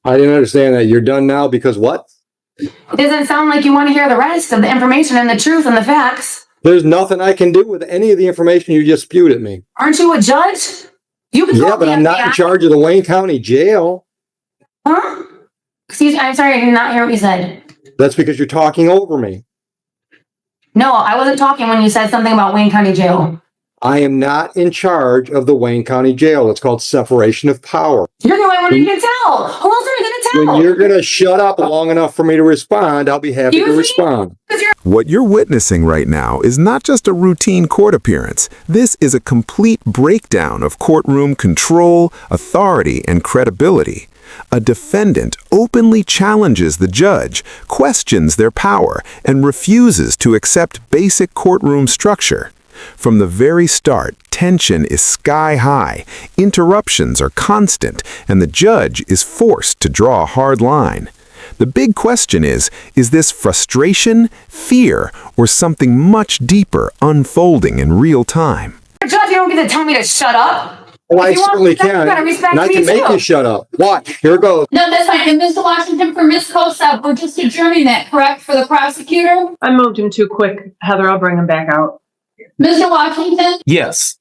I didn't understand that. You're done now because what? It doesn't sound like you want to hear the rest of the information and the truth and the facts. There's nothing I can do with any of the information you just spewed at me. Aren't you a judge? You can Yeah, but I'm not in charge of the Wayne County Jail. Huh? Excuse me, I'm sorry, I did not hear what you said. That's because you're talking over me. No, I wasn't talking when you said something about Wayne County Jail. I am not in charge of the Wayne County Jail. It's called separation of power. You're the only one who can tell. Who else are you going to tell? When you're going to shut up long enough for me to respond, I'll be happy to respond. What you're witnessing right now is not just a routine court appearance. This is a complete breakdown of courtroom control, authority, and credibility. A defendant openly challenges the judge, questions their power, and refuses to accept basic courtroom structure. From the very start, tension is sky high, interruptions are constant, and the judge is forced to draw a hard line. The big question is this frustration, fear, or something much deeper unfolding in real time? Judge, you don't get to tell me to shut up. Oh, I certainly can. And I can make you shut up. Watch, here it goes. No, that's fine. And Mr. Washington, for Ms. Kosa, we're just adjourning that, correct, for the prosecutor? I moved him too quick. Heather, I'll bring him back out. Mr. Washington? Yes.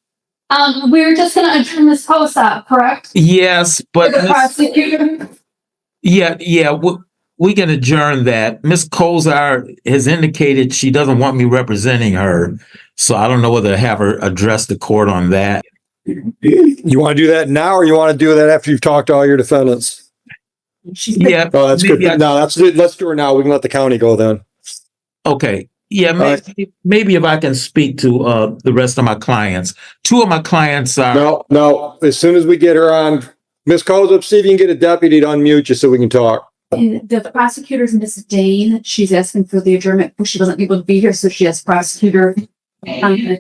We're just going to adjourn Ms. Kosa, correct? Yes, but For the prosecutor? yeah, we can adjourn that. Ms. Kozar has indicated she doesn't want me representing her, so I don't know whether to have her address the court on that. You want to do that now, or you want to do that after you've talked to all your defendants? Yeah. Oh, that's good. No, let's do it now. We can let the county go then. Okay. Yeah, maybe if I can speak to the rest of my clients. Two of my clients are... No. As soon as we get her on, Ms. Kozar, see if you can get a deputy to unmute you so we can talk. And the prosecutor's Mrs. Dane. She's asking for the adjournment. She wasn't able to be here, so she asked prosecutor mid-November.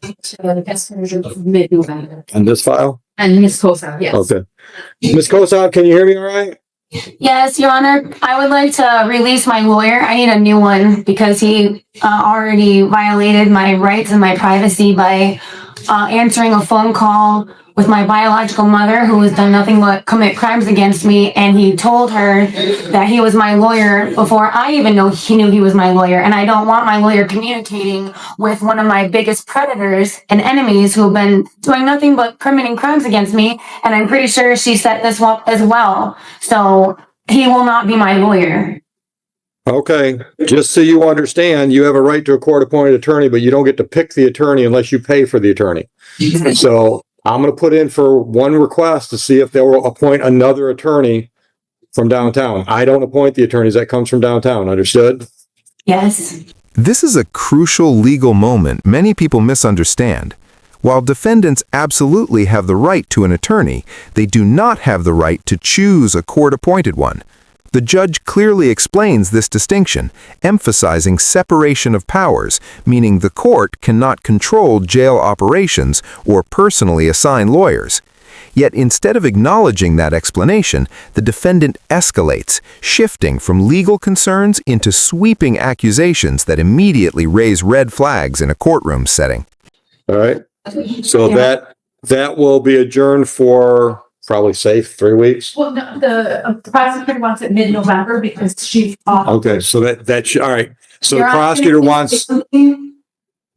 And this file? And Ms. Kosa, yes. Okay. Ms. Kosa, can you hear me all right? Yes, Your Honor. I would like to release my lawyer. I need a new one because he already violated my rights and my privacy by answering a phone call with my biological mother, who has done nothing but commit crimes against me. And he told her that he was my lawyer before I even knew he was my lawyer. And I don't want my lawyer communicating with one of my biggest predators and enemies who have been doing nothing but committing crimes against me. And I'm pretty sure she set this up as well. So he will not be my lawyer. Okay. Just so you understand, you have a right to a court-appointed attorney, but you don't get to pick the attorney unless you pay for the attorney. So I'm going to put in for one request to see if they will appoint another attorney from downtown. I don't appoint the attorneys. That comes from downtown. Understood? Yes. This is a crucial legal moment many people misunderstand. While defendants absolutely have the right to an attorney, they do not have the right to choose a court-appointed one. The judge clearly explains this distinction, emphasizing separation of powers, meaning the court cannot control jail operations or personally assign lawyers. Yet instead of acknowledging that explanation, the defendant escalates, shifting from legal concerns into sweeping accusations that immediately raise red flags in a courtroom setting. All right. So that will be adjourned for probably safe 3 weeks. Well, no, the prosecutor wants it mid-November because she's off. Okay, so that should, all right. So Your the Honor, prosecutor can I wants, say something?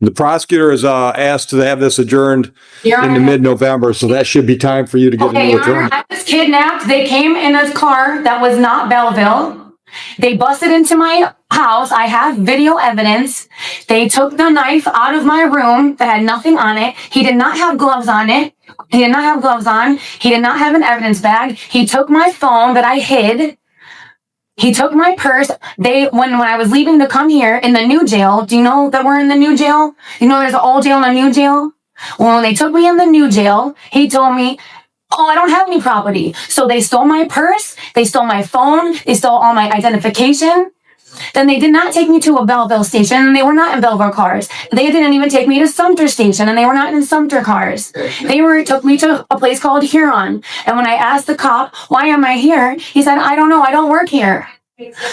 the prosecutor is asked to have this adjourned Your in the Honor. mid-November, so that should be time for you to get a Okay, new Your Honor, attorney. I was kidnapped. They came in a car that was not Belleville. They busted into my house. I have video evidence. They took the knife out of my room that had nothing on it. He did not have gloves on it. He did not have gloves on. He did not have an evidence bag. He took my phone that I hid. He took my purse. When I was leaving to come here in the new jail, do you know that we're in the new jail? You know there's an old jail and a new jail? Well, when they took me in the new jail, he told me, oh, I don't have any property. So they stole my purse, they stole my phone, they stole all my identification. Then they did not take me to a Belleville station, and they were not in Belleville cars. They didn't even take me to Sumter station, and they were not in Sumter cars. They took me to a place called Huron. And when I asked the cop, why am I here? He said, I don't know, I don't work here.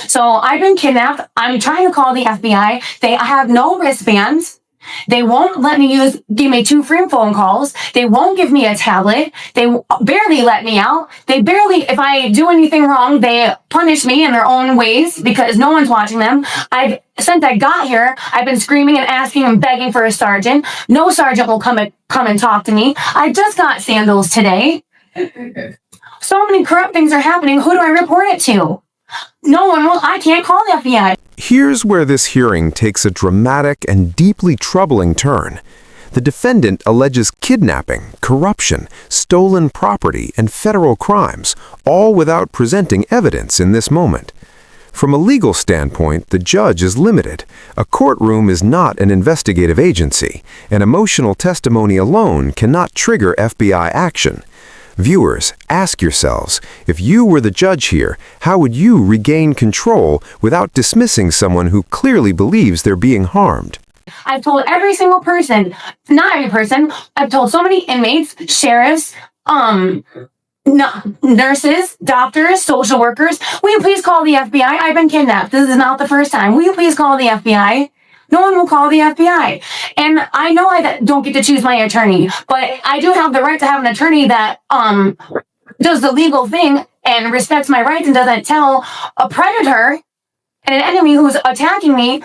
So I've been kidnapped. I'm trying to call the FBI. I have no wristbands. They won't let me give me 2 free phone calls. They won't give me a tablet. They barely let me out. They barely, if I do anything wrong, they punish me in their own ways because no one's watching them. Since I got here, I've been screaming and asking and begging for a sergeant. No sergeant will come and talk to me. I just got sandals today. So many corrupt things are happening. Who do I report it to? No one will. I can't call the FBI. Here's where this hearing takes a dramatic and deeply troubling turn. The defendant alleges kidnapping, corruption, stolen property, and federal crimes, all without presenting evidence in this moment. From a legal standpoint, the judge is limited. A courtroom is not an investigative agency, and emotional testimony alone cannot trigger FBI action. Viewers, ask yourselves, if you were the judge here, how would you regain control without dismissing someone who clearly believes they're being harmed? I've told every single person, not every person, I've told so many inmates, sheriffs, nurses, doctors, social workers, will you please call the FBI? I've been kidnapped. This is not the first time. Will you please call the FBI? No one will call the FBI. And I know I don't get to choose my attorney, but I do have the right to have an attorney that does the legal thing and respects my rights and doesn't tell a predator and an enemy who's attacking me,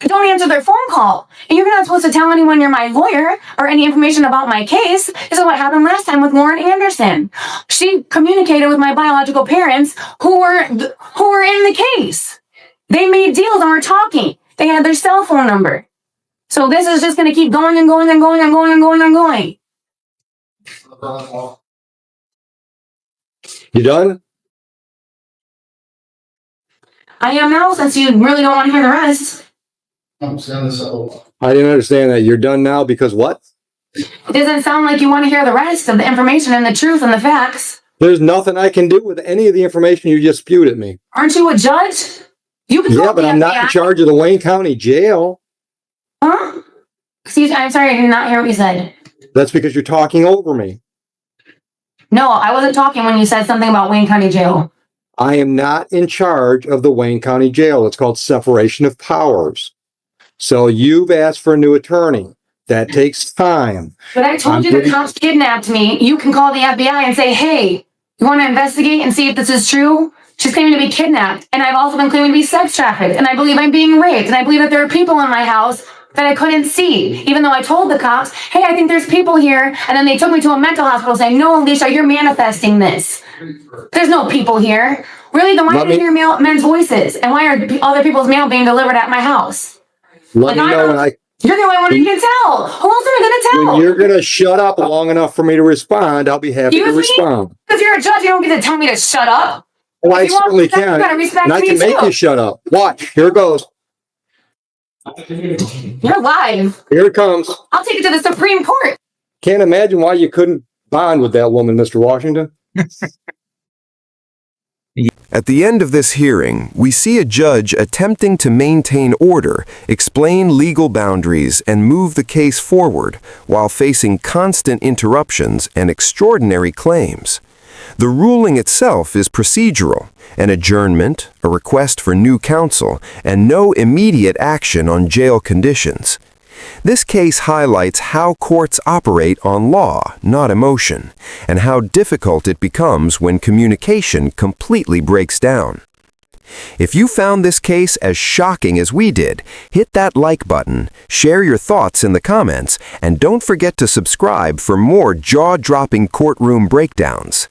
don't answer their phone call. And you're not supposed to tell anyone you're my lawyer or any information about my case. This is what happened last time with Lauren Anderson. She communicated with my biological parents who were in the case. They made deals and were talking. They had their cell phone number. So this is just going to keep going and going and going and going and going and going. You done? I am now, since you really don't want to hear the rest. I didn't understand that. You're done now because what? It doesn't sound like you want to hear the rest of the information and the truth and the facts. There's nothing I can do with any of the information you just spewed at me. Aren't you a judge? You can Yeah, but I'm not in charge of the Wayne County Jail. Huh? Excuse me, I'm sorry, I did not hear what you said. That's because you're talking over me. No, I wasn't talking when you said something about Wayne County Jail. I am not in charge of the Wayne County Jail. It's called separation of powers. So you've asked for a new attorney. That takes time. But I told you the cops kidnapped me. You can call the FBI and say, hey, you want to investigate and see if this is true? She's claiming to be kidnapped. And I've also been claiming to be sex trafficked. And I believe I'm being raped. And I believe that there are people in my house that I couldn't see. Even though I told the cops, hey, I think there's people here. And then they took me to a mental hospital saying, no, Alicia, you're manifesting this. There's no people here. Really, then why didn't you hear men's voices? And why are other people's mail being delivered at my house? Let me know when I... You're the only one who can tell. Who else am I going to tell? When you're going to shut up long enough for me to respond, I'll be happy to respond. If you're a judge, you don't get to tell me to shut up. Well, I certainly can. And I can make you shut up. Watch. Here it goes. You're live. Here it comes. I'll take it to the Supreme Court. Can't imagine why you couldn't bond with that woman, Mr. Washington. At the end of this hearing, we see a judge attempting to maintain order, explain legal boundaries, and move the case forward while facing constant interruptions and extraordinary claims. The ruling itself is procedural, an adjournment, a request for new counsel, and no immediate action on jail conditions. This case highlights how courts operate on law, not emotion, and how difficult it becomes when communication completely breaks down. If you found this case as shocking as we did, hit that like button, share your thoughts in the comments, and don't forget to subscribe for more jaw-dropping courtroom breakdowns.